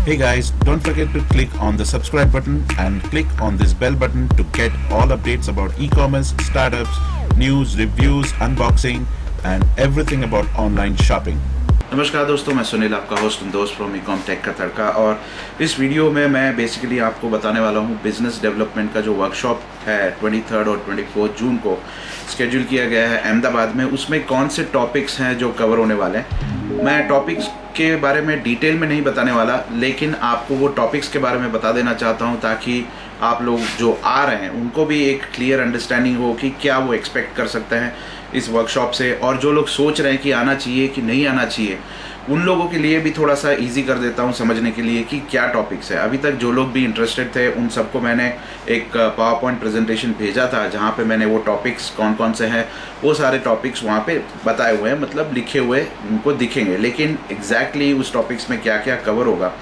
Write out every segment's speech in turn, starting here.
Hey guys, don't forget to click on the subscribe button and click on this bell button to get all updates about e-commerce, startups, news, reviews, unboxing and everything about online shopping. नमस्कार दोस्तों, मैं सुनील, आपका host and दोस्त from Ecom-Tech का तड़का। और इस video में मैं बेसिकली आपको बताने वाला हूँ बिजनेस डेवलपमेंट का जो वर्कशॉप है 23 और 24 जून को स्केड्यूल किया गया है अहमदाबाद में, उसमें कौन से टॉपिक्स हैं जो कवर होने वाले हैं। मैं टॉपिक्स के बारे में डिटेल में नहीं बताने वाला, लेकिन आपको वो टॉपिक्स के बारे में बता देना चाहता हूँ ताकि आप लोग जो आ रहे हैं उनको भी एक क्लियर अंडरस्टैंडिंग हो कि क्या वो एक्सपेक्ट कर सकते हैं इस वर्कशॉप से। और जो लोग सोच रहे हैं कि आना चाहिए कि नहीं आना चाहिए, उन लोगों के लिए भी थोड़ा सा इजी कर देता हूं समझने के लिए कि क्या टॉपिक्स है। अभी तक जो लोग भी इंटरेस्टेड थे उन सबको मैंने एक पावर पॉइंट प्रेजेंटेशन भेजा था जहां पे मैंने वो टॉपिक्स कौन कौन से हैं वो सारे टॉपिक्स वहां पे बताए हुए हैं, मतलब लिखे हुए उनको दिखेंगे, लेकिन एग्जैक्टली उस टॉपिक्स में क्या क्या कवर होगा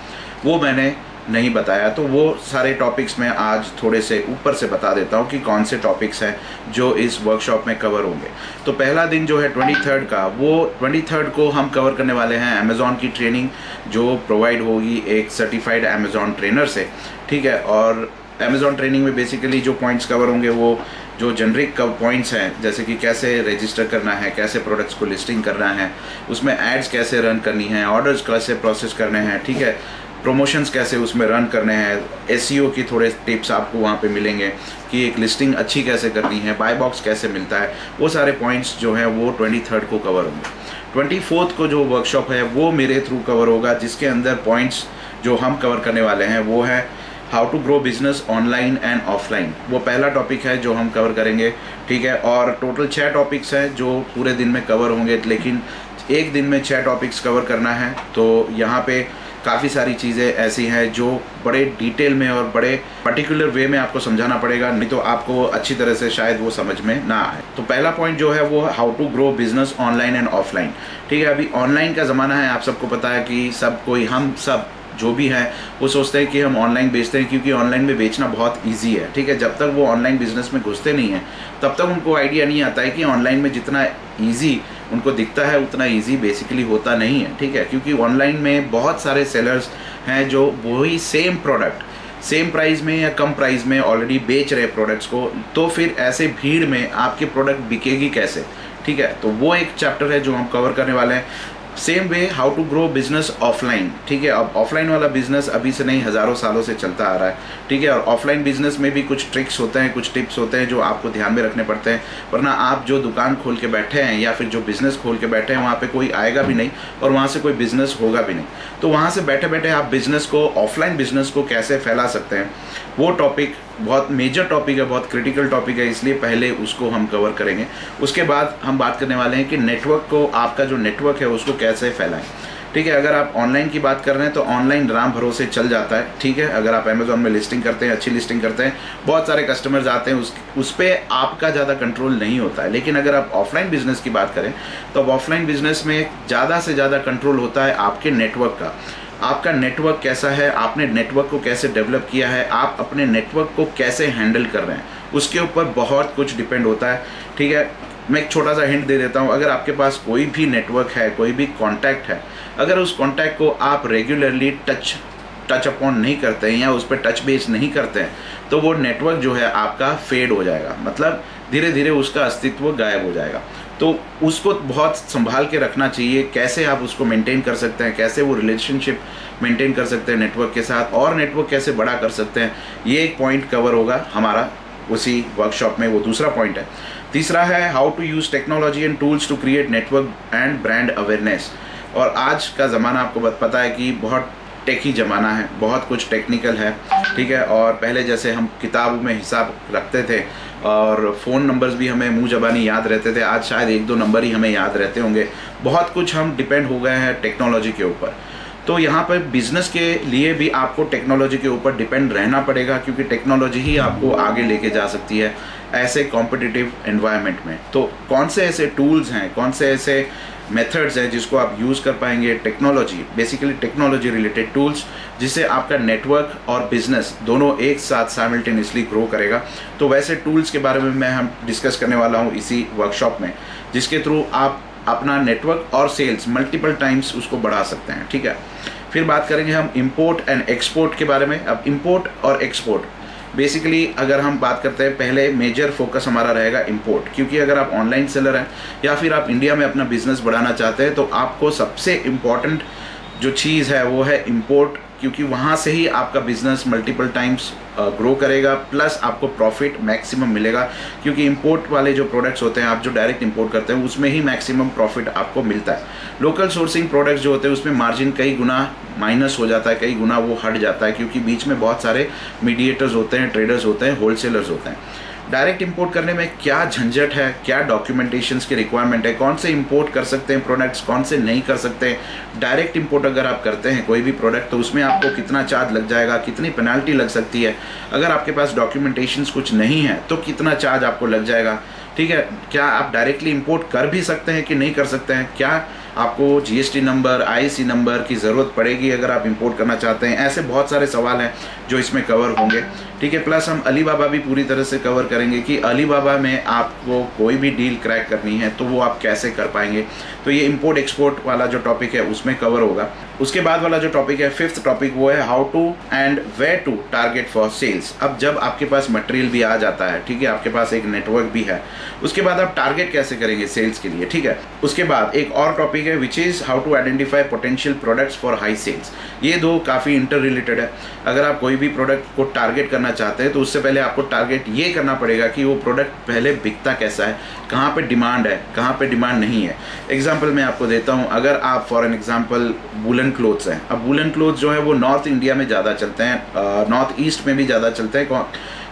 वो मैंने नहीं बताया। तो वो सारे टॉपिक्स मैं आज थोड़े से ऊपर से बता देता हूँ कि कौन से टॉपिक्स हैं जो इस वर्कशॉप में कवर होंगे। तो पहला दिन जो है 23 का, वो 23 को हम कवर करने वाले हैं अमेज़ॉन की ट्रेनिंग जो प्रोवाइड होगी एक सर्टिफाइड अमेज़ॉन ट्रेनर से, ठीक है। और अमेज़ॉन ट्रेनिंग में बेसिकली जो पॉइंट्स कवर होंगे वो जो जेनरिक पॉइंट्स हैं, जैसे कि कैसे रजिस्टर करना है, कैसे प्रोडक्ट्स को लिस्टिंग करना है, उसमें एड्स कैसे रन करनी है, ऑर्डर्स कैसे प्रोसेस करने हैं, ठीक है, प्रमोशंस कैसे उसमें रन करने हैं, एसईओ की थोड़े टिप्स आपको वहाँ पे मिलेंगे कि एक लिस्टिंग अच्छी कैसे करनी है, बाय बॉक्स कैसे मिलता है, वो सारे पॉइंट्स जो हैं वो 23 को कवर होंगे। 24 को जो वर्कशॉप है वो मेरे थ्रू कवर होगा, जिसके अंदर पॉइंट्स जो हम कवर करने वाले हैं वो है how to grow business online and offline. वो पहला टॉपिक है जो हम कवर करेंगे, ठीक है। और टोटल 6 टॉपिक्स हैं जो पूरे दिन में कवर होंगे, लेकिन एक दिन में 6 टॉपिक्स कवर करना है तो यहाँ पे काफ़ी सारी चीज़ें ऐसी हैं जो बड़े डिटेल में और बड़े पर्टिकुलर वे में आपको समझाना पड़ेगा, नहीं तो आपको अच्छी तरह से शायद वो समझ में ना आए। तो पहला पॉइंट जो है वो how to grow business online and offline, ठीक है। अभी ऑनलाइन का ज़माना है, आप सबको पता है कि सब कोई, हम सब जो भी हैं वो सोचते हैं कि हम ऑनलाइन बेचते हैं क्योंकि ऑनलाइन में बेचना बहुत इजी है, ठीक है। जब तक वो ऑनलाइन बिजनेस में घुसते नहीं हैं तब तक उनको आइडिया नहीं आता है कि ऑनलाइन में जितना इजी उनको दिखता है उतना इजी बेसिकली होता नहीं है, ठीक है। क्योंकि ऑनलाइन में बहुत सारे सेलर्स हैं जो वही सेम प्रोडक्ट सेम प्राइस में या कम प्राइस में ऑलरेडी बेच रहे प्रोडक्ट्स को, तो फिर ऐसे भीड़ में आपकी प्रोडक्ट बिकेगी कैसे, ठीक है। तो वो एक चैप्टर है जो हम कवर करने वाले हैं। Same way how to grow business offline, ठीक है। अब ऑफलाइन वाला बिजनेस अभी से नहीं, हज़ारों सालों से चलता आ रहा है, ठीक है। और ऑफलाइन बिजनेस में भी कुछ ट्रिक्स होते हैं, कुछ टिप्स होते हैं जो आपको ध्यान में रखने पड़ते हैं, वरना आप जो दुकान खोल के बैठे हैं या फिर जो बिज़नेस खोल के बैठे हैं वहाँ पे कोई आएगा भी नहीं और वहाँ से कोई बिज़नेस होगा भी नहीं। तो वहाँ से बैठे बैठे आप बिज़नेस को, ऑफलाइन बिज़नेस को कैसे फैला सकते हैं, वो टॉपिक बहुत मेजर टॉपिक है, बहुत क्रिटिकल टॉपिक है, इसलिए पहले उसको हम कवर करेंगे। उसके बाद हम बात करने वाले हैं कि नेटवर्क को, आपका जो नेटवर्क है उसको कैसे फैलाएं, ठीक है। अगर आप ऑनलाइन की बात कर रहे हैं तो ऑनलाइन राम भरोसे चल जाता है, ठीक है। अगर आप अमेज़ॉन में लिस्टिंग करते हैं, अच्छी लिस्टिंग करते हैं, बहुत सारे कस्टमर्स आते हैं, उस पर आपका ज़्यादा कंट्रोल नहीं होता है। लेकिन अगर आप ऑफलाइन बिजनेस की बात करें तो अब ऑफलाइन बिजनेस में ज़्यादा से ज़्यादा कंट्रोल होता है आपके नेटवर्क का। आपका नेटवर्क कैसा है, आपने नेटवर्क को कैसे डेवलप किया है, आप अपने नेटवर्क को कैसे हैंडल कर रहे हैं, उसके ऊपर बहुत कुछ डिपेंड होता है, ठीक है। मैं एक छोटा सा हिंट दे देता हूँ। अगर आपके पास कोई भी नेटवर्क है, कोई भी कॉन्टैक्ट है, अगर उस कॉन्टैक्ट को आप रेगुलरली टच अपॉन नहीं करते हैं या उस पर टच बेस नहीं करते हैं तो वो नेटवर्क जो है आपका फेड हो जाएगा, मतलब धीरे धीरे उसका अस्तित्व गायब हो जाएगा। तो उसको बहुत संभाल के रखना चाहिए, कैसे आप उसको मेंटेन कर सकते हैं, कैसे वो रिलेशनशिप मेंटेन कर सकते हैं नेटवर्क के साथ, और नेटवर्क कैसे बड़ा कर सकते हैं, ये एक पॉइंट कवर होगा हमारा उसी वर्कशॉप में। वो दूसरा पॉइंट है। तीसरा है how to use technology and tools to create network and brand awareness. और आज का ज़माना आपको पता है कि बहुत टेकी ज़माना है, बहुत कुछ टेक्निकल है, ठीक है। और पहले जैसे हम किताब में हिसाब रखते थे और फ़ोन नंबर्स भी हमें मुंह ज़बानी याद रहते थे, आज शायद 1-2 नंबर ही हमें याद रहते होंगे। बहुत कुछ हम डिपेंड हो गए हैं टेक्नोलॉजी के ऊपर। तो यहाँ पर बिजनेस के लिए भी आपको टेक्नोलॉजी के ऊपर डिपेंड रहना पड़ेगा, क्योंकि टेक्नोलॉजी ही आपको आगे लेके जा सकती है ऐसे कॉम्पिटिटिव एनवायरनमेंट में। तो कौन से ऐसे टूल्स हैं, कौन से ऐसे मेथड्स हैं जिसको आप यूज़ कर पाएंगे, technology, basically technology related tools, जिससे आपका नेटवर्क और बिजनेस दोनों एक साथ साइमल्टेनियसली ग्रो करेगा। तो वैसे टूल्स के बारे में हम डिस्कस करने वाला हूँ इसी वर्कशॉप में, जिसके थ्रू आप अपना नेटवर्क और सेल्स मल्टीपल टाइम्स उसको बढ़ा सकते हैं, ठीक है। फिर बात करेंगे हम इंपोर्ट एंड एक्सपोर्ट के बारे में। अब इंपोर्ट और एक्सपोर्ट बेसिकली अगर हम बात करते हैं, पहले मेजर फोकस हमारा रहेगा इंपोर्ट, क्योंकि अगर आप ऑनलाइन सेलर हैं या फिर आप इंडिया में अपना बिजनेस बढ़ाना चाहते हैं तो आपको सबसे इम्पॉर्टेंट जो चीज़ है वो है इंपोर्ट, क्योंकि वहाँ से ही आपका बिजनेस मल्टीपल टाइम्स ग्रो करेगा, प्लस आपको प्रॉफिट मैक्सिमम मिलेगा, क्योंकि इंपोर्ट वाले जो प्रोडक्ट्स होते हैं, आप जो डायरेक्ट इंपोर्ट करते हैं उसमें ही मैक्सिमम प्रॉफिट आपको मिलता है। लोकल सोर्सिंग प्रोडक्ट्स जो होते हैं उसमें मार्जिन कई गुना माइनस हो जाता है, कई गुना वो हट जाता है, क्योंकि बीच में बहुत सारे मीडिएटर्स होते हैं, ट्रेडर्स होते हैं, होलसेलर्स होते हैं। डायरेक्ट इंपोर्ट करने में क्या झंझट है, क्या डॉक्यूमेंटेशंस की रिक्वायरमेंट है, कौन से इंपोर्ट कर सकते हैं प्रोडक्ट्स, कौन से नहीं कर सकते हैं। डायरेक्ट इंपोर्ट अगर आप करते हैं कोई भी प्रोडक्ट तो उसमें आपको कितना चार्ज लग जाएगा, कितनी पेनल्टी लग सकती है, अगर आपके पास डॉक्यूमेंटेशंस कुछ नहीं है तो कितना चार्ज आपको लग जाएगा, ठीक है। क्या आप डायरेक्टली इंपोर्ट कर भी सकते हैं कि नहीं कर सकते हैं, क्या आपको जीएसटी नंबर, आईसी नंबर की ज़रूरत पड़ेगी अगर आप इंपोर्ट करना चाहते हैं। ऐसे बहुत सारे सवाल हैं जो इसमें कवर होंगे, ठीक है। प्लस हम अलीबाबा भी पूरी तरह से कवर करेंगे कि अलीबाबा में आपको कोई भी डील क्रैक करनी है तो वो आप कैसे कर पाएंगे। तो ये इंपोर्ट एक्सपोर्ट वाला जो टॉपिक है उसमें कवर होगा। उसके बाद वाला जो टॉपिक है, फिफ्थ टॉपिक, वो है how to and where to target for sales. अब जब आपके पास मटेरियल भी आ जाता है, ठीक है, आपके पास एक नेटवर्क भी है, उसके बाद आप टारगेट कैसे करेंगे सेल्स के लिए, ठीक है। उसके बाद एक और टॉपिक है which is how to identify potential products for high sales. ये दो काफ़ी इंटर रिलेटेड है। अगर आप कोई भी प्रोडक्ट को टारगेट करना चाहते हैं तो उससे पहले आपको टारगेट ये करना पड़ेगा कि वो प्रोडक्ट पहले बिकता कैसा है, कहाँ पे डिमांड है, कहाँ पे डिमांड नहीं है। एग्जाम्पल मैं आपको देता हूँ, अगर आप for an example woollen clothes हैं, अब वुलन क्लोथ्स जो है वो नॉर्थ इंडिया में ज़्यादा चलते हैं, नॉर्थ ईस्ट में भी ज़्यादा चलते हैं,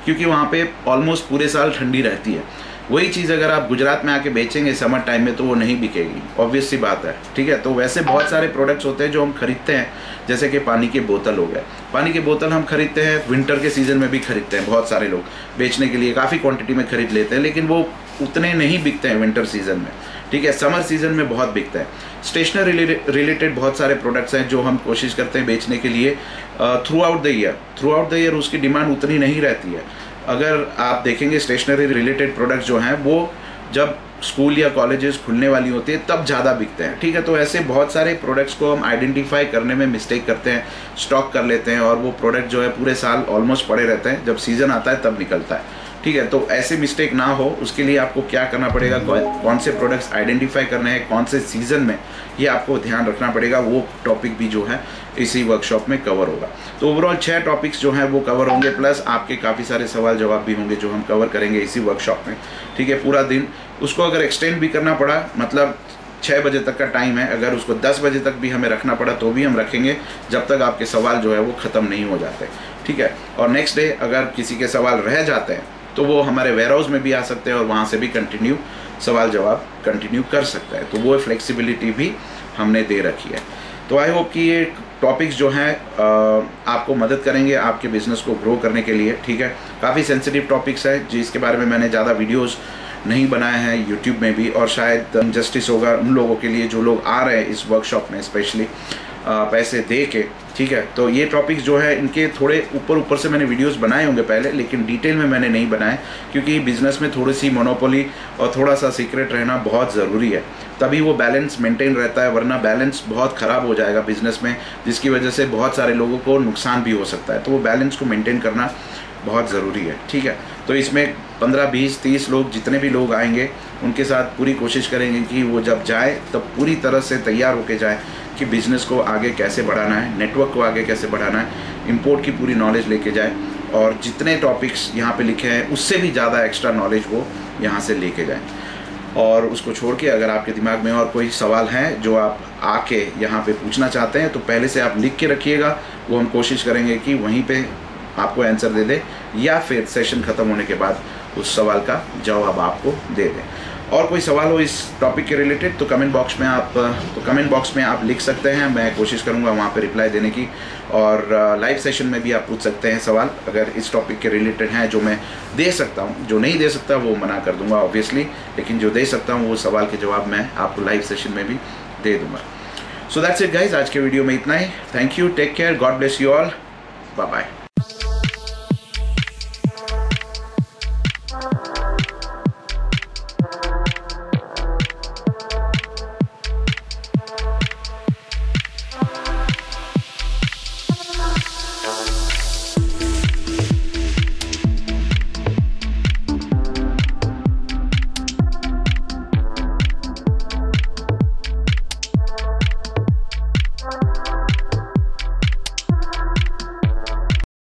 क्योंकि वहाँ पे ऑलमोस्ट पूरे साल ठंडी रहती है। वही चीज़ अगर आप गुजरात में आके बेचेंगे समर टाइम में तो वो नहीं बिकेगी, ऑब्वियस सी बात है, ठीक है। तो वैसे बहुत सारे प्रोडक्ट्स होते हैं जो हम खरीदते हैं, जैसे कि पानी के बोतल हो गए। पानी के बोतल हम खरीदते हैं, विंटर के सीज़न में भी खरीदते हैं, बहुत सारे लोग बेचने के लिए काफ़ी क्वांटिटी में खरीद लेते हैं, लेकिन वो उतने नहीं बिकते हैं विंटर सीज़न में, ठीक है। समर सीज़न में बहुत बिकते हैं। स्टेशनरी रिलेटेड बहुत सारे प्रोडक्ट्स हैं जो हम कोशिश करते हैं बेचने के लिए थ्रू आउट द ईयर उसकी डिमांड उतनी नहीं रहती है। अगर आप देखेंगे स्टेशनरी रिलेटेड प्रोडक्ट्स जो हैं वो जब स्कूल या कॉलेजेस खुलने वाली होती है तब ज़्यादा बिकते हैं, ठीक है। तो ऐसे बहुत सारे प्रोडक्ट्स को हम आइडेंटिफाई करने में मिस्टेक करते हैं, स्टॉक कर लेते हैं और वो प्रोडक्ट जो है पूरे साल ऑलमोस्ट पड़े रहते हैं, जब सीज़न आता है तब निकलता है, ठीक है। तो ऐसे मिस्टेक ना हो उसके लिए आपको क्या करना पड़ेगा, कौन से प्रोडक्ट्स आइडेंटिफाई करने हैं, कौन से सीज़न में, ये आपको ध्यान रखना पड़ेगा। वो टॉपिक भी जो है इसी वर्कशॉप में कवर होगा। तो ओवरऑल 6 टॉपिक्स जो हैं वो कवर होंगे, प्लस आपके काफ़ी सारे सवाल जवाब भी होंगे जो हम कवर करेंगे इसी वर्कशॉप में, ठीक है। पूरा दिन उसको अगर एक्सटेंड भी करना पड़ा, मतलब 6 बजे तक का टाइम है, अगर उसको 10 बजे तक भी हमें रखना पड़ा तो भी हम रखेंगे, जब तक आपके सवाल जो है वो ख़त्म नहीं हो जाते, ठीक है। और नेक्स्ट डे अगर किसी के सवाल रह जाते हैं तो वो हमारे वेयर हाउस में भी आ सकते हैं और वहाँ से भी कंटिन्यू सवाल जवाब कंटिन्यू कर सकता है। तो वो फ्लेक्सिबिलिटी भी हमने दे रखी है। तो आई होप कि ये टॉपिक्स जो हैं आपको मदद करेंगे आपके बिज़नेस को ग्रो करने के लिए, ठीक है। काफ़ी सेंसिटिव टॉपिक्स हैं जिसके बारे में मैंने ज़्यादा वीडियोस नहीं बनाए हैं यूट्यूब में भी, और शायद जस्टिस होगा उन लोगों के लिए जो लोग आ रहे हैं इस वर्कशॉप में स्पेशली पैसे दे के, ठीक है। तो ये टॉपिक्स जो है इनके थोड़े ऊपर से मैंने वीडियोस बनाए होंगे पहले, लेकिन डिटेल में मैंने नहीं बनाए, क्योंकि बिज़नेस में थोड़ी सी मोनोपोली और थोड़ा सा सीक्रेट रहना बहुत ज़रूरी है, तभी वो बैलेंस मेंटेन रहता है, वरना बैलेंस बहुत ख़राब हो जाएगा बिज़नेस में, जिसकी वजह से बहुत सारे लोगों को नुकसान भी हो सकता है। तो वो बैलेंस को मेंटेन करना बहुत ज़रूरी है, ठीक है। तो इसमें 15, 20, 30 लोग जितने भी लोग आएंगे उनके साथ पूरी कोशिश करेंगे कि वो जब जाए तब पूरी तरह से तैयार होके जाए कि बिज़नेस को आगे कैसे बढ़ाना है, नेटवर्क को आगे कैसे बढ़ाना है, इंपोर्ट की पूरी नॉलेज लेके जाए, और जितने टॉपिक्स यहाँ पे लिखे हैं उससे भी ज़्यादा एक्स्ट्रा नॉलेज वो यहाँ से लेके जाए। और उसको छोड़ के अगर आपके दिमाग में और कोई सवाल हैं जो आप आके यहाँ पे पूछना चाहते हैं तो पहले से आप लिख के रखिएगा, वो हम कोशिश करेंगे कि वहीं पे आपको आंसर दे दे, या फिर सेशन ख़त्म होने के बाद उस सवाल का जवाब आपको दे दें। और कोई सवाल हो इस टॉपिक के रिलेटेड तो कमेंट बॉक्स में आप लिख सकते हैं, मैं कोशिश करूंगा वहाँ पे रिप्लाई देने की। और लाइव सेशन में भी आप पूछ सकते हैं सवाल अगर इस टॉपिक के रिलेटेड हैं, जो मैं दे सकता हूँ। जो नहीं दे सकता वो मना कर दूंगा ऑब्वियसली, लेकिन जो दे सकता हूँ वो सवाल के जवाब मैं आपको लाइव सेशन में भी दे दूँगा। सो दैट्स इट गाइज, आज के वीडियो में इतना ही। Thank you, take care, God bless you all, bye bye.